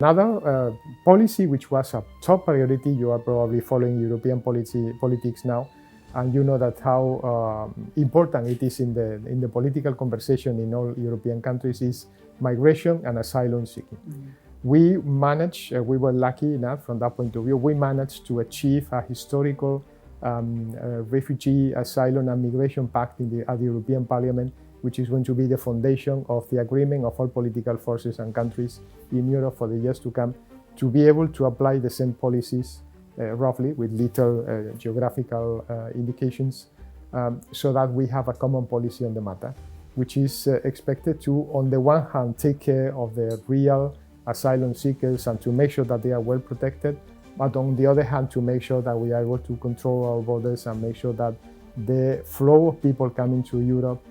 Another policy which was a top priority, you are probably following European politics now, and you know that how important it is in the political conversation in all European countries is migration and asylum seeking. We managed, we were lucky enough from that point of view, we managed to achieve a historical refugee, asylum and migration pact at the European Parliament, which is going to be the foundation of the agreement of all political forces and countries in Europe for the years to come, to be able to apply the same policies roughly with little geographical indications, so that we have a common policy on the matter, which is expected to, on the one hand, take care of the real asylum seekers and to make sure that they are well protected, but on the other hand, to make sure that we are able to control our borders and make sure that the flow of people coming to Europe,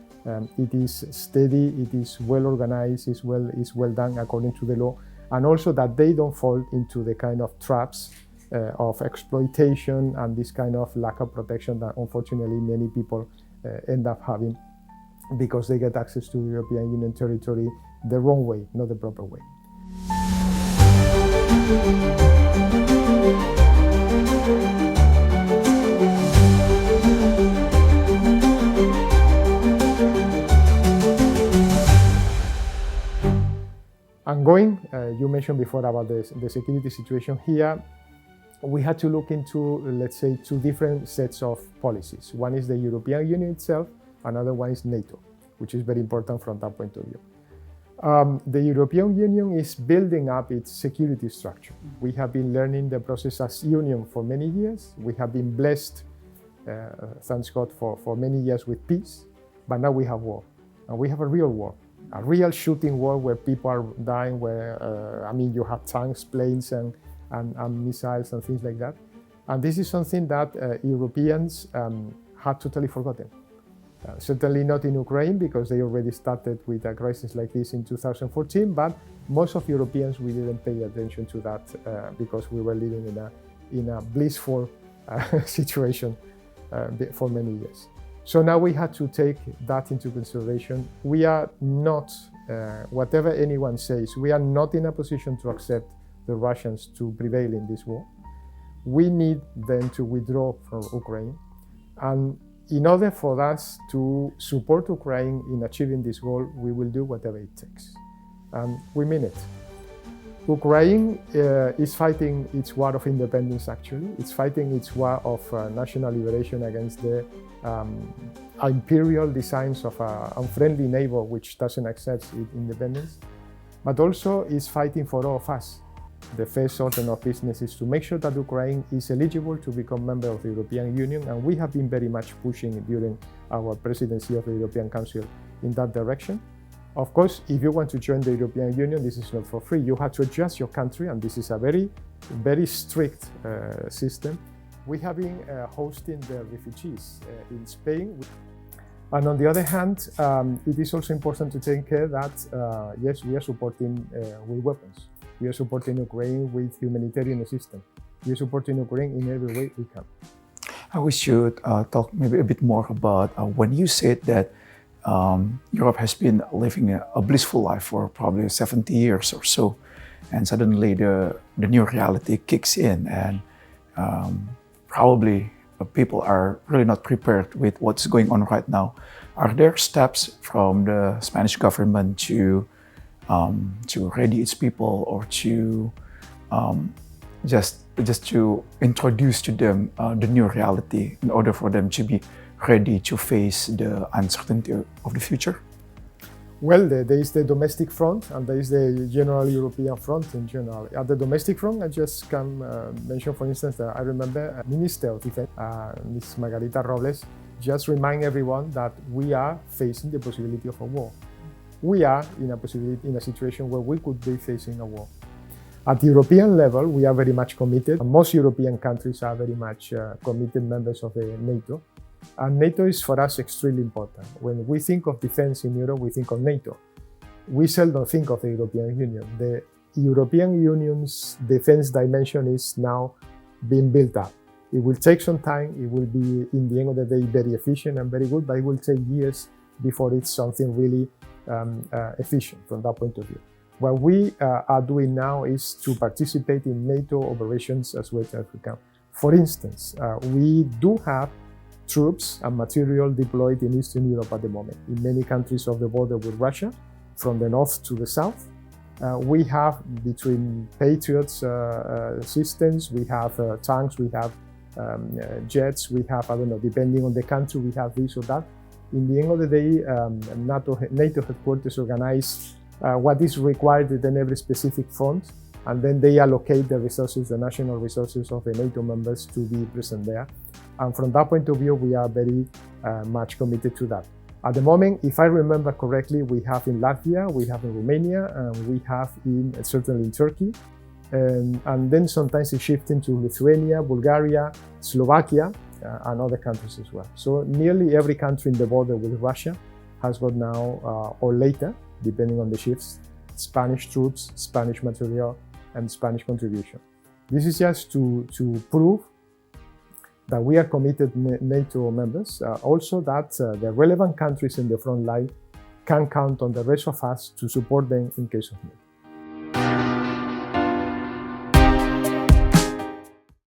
it is steady, it is well organized, is well done according to the law, and also that they don't fall into the kind of traps of exploitation and this kind of lack of protection that unfortunately many people end up having because they get access to the European Union territory the wrong way, not the proper way. Ongoing, you mentioned before about the security situation here. We had to look into, let's say, two different sets of policies. One is the European Union itself, another one is NATO, which is very important from that point of view. The European Union is building up its security structure. We have been learning the process as union for many years. We have been blessed, thanks God, for many years with peace, but now we have war, and we have a real war. A real shooting war where people are dying, where, you have tanks, planes, and missiles and things like that. And this is something that Europeans had totally forgotten. Certainly not in Ukraine, because they already started with a crisis like this in 2014, but most of Europeans, we didn't pay attention to that because we were living in a blissful situation for many years. So now we had to take that into consideration. We are not, whatever anyone says, we are not in a position to accept the Russians to prevail in this war. We need them to withdraw from Ukraine. And in order for us to support Ukraine in achieving this goal, we will do whatever it takes. And we mean it. Ukraine is fighting its war of independence, actually. It's fighting its war of national liberation against the imperial designs of an unfriendly neighbor which doesn't accept its independence, but also is fighting for all of us. The first order of business is to make sure that Ukraine is eligible to become member of the European Union, and we have been very much pushing during our presidency of the European Council in that direction. Of course, if you want to join the European Union, this is not for free. You have to adjust your country, and this is a very, very strict system. We have been hosting the refugees in Spain. And on the other hand, it is also important to take care that, yes, we are supporting with weapons. We are supporting Ukraine with humanitarian assistance. We are supporting Ukraine in every way we can. We should talk maybe a bit more about when you said that Europe has been living a blissful life for probably 70 years or so, and suddenly the new reality kicks in, and probably people are really not prepared with what's going on right now. Are there steps from the Spanish government to ready its people, or to just to introduce to them the new reality in order for them to be ready to face the uncertainty of the future? Well, there is the domestic front, and there is the general European front in general. At the domestic front, I just can mention, for instance, that I remember Minister of Defense, Ms. Margarita Robles, just remind everyone that we are facing the possibility of a war. We are in a situation where we could be facing a war. At the European level, we are very much committed. Most European countries are very much committed members of the NATO. And NATO is for us extremely important. When we think of defense in Europe, we think of NATO. We seldom think of the European Union. The European Union's defense dimension is now being built up. It will take some time. It will be, in the end of the day, very efficient and very good, but it will take years before it's something really efficient from that point of view. What we are doing now is to participate in NATO operations as well as we can. For instance, we do have troops and material deployed in Eastern Europe at the moment, in many countries of the border with Russia, from the north to the south. We have between Patriots systems, we have tanks, we have jets, we have, I don't know, depending on the country, we have this or that. In the end of the day, NATO headquarters organize what is required in every specific front, and then they allocate the resources, the national resources of the NATO members to be present there. And from that point of view, we are very much committed to that. At the moment, if I remember correctly, we have in Latvia, we have in Romania, and we have certainly in Turkey. And then sometimes it's shifting to Lithuania, Bulgaria, Slovakia, and other countries as well. So nearly every country in the border with Russia has got now, or later, depending on the shifts, Spanish troops, Spanish material, and Spanish contribution. This is just to prove that we are committed NATO members, also that the relevant countries in the front line can count on the rest of us to support them in case of need.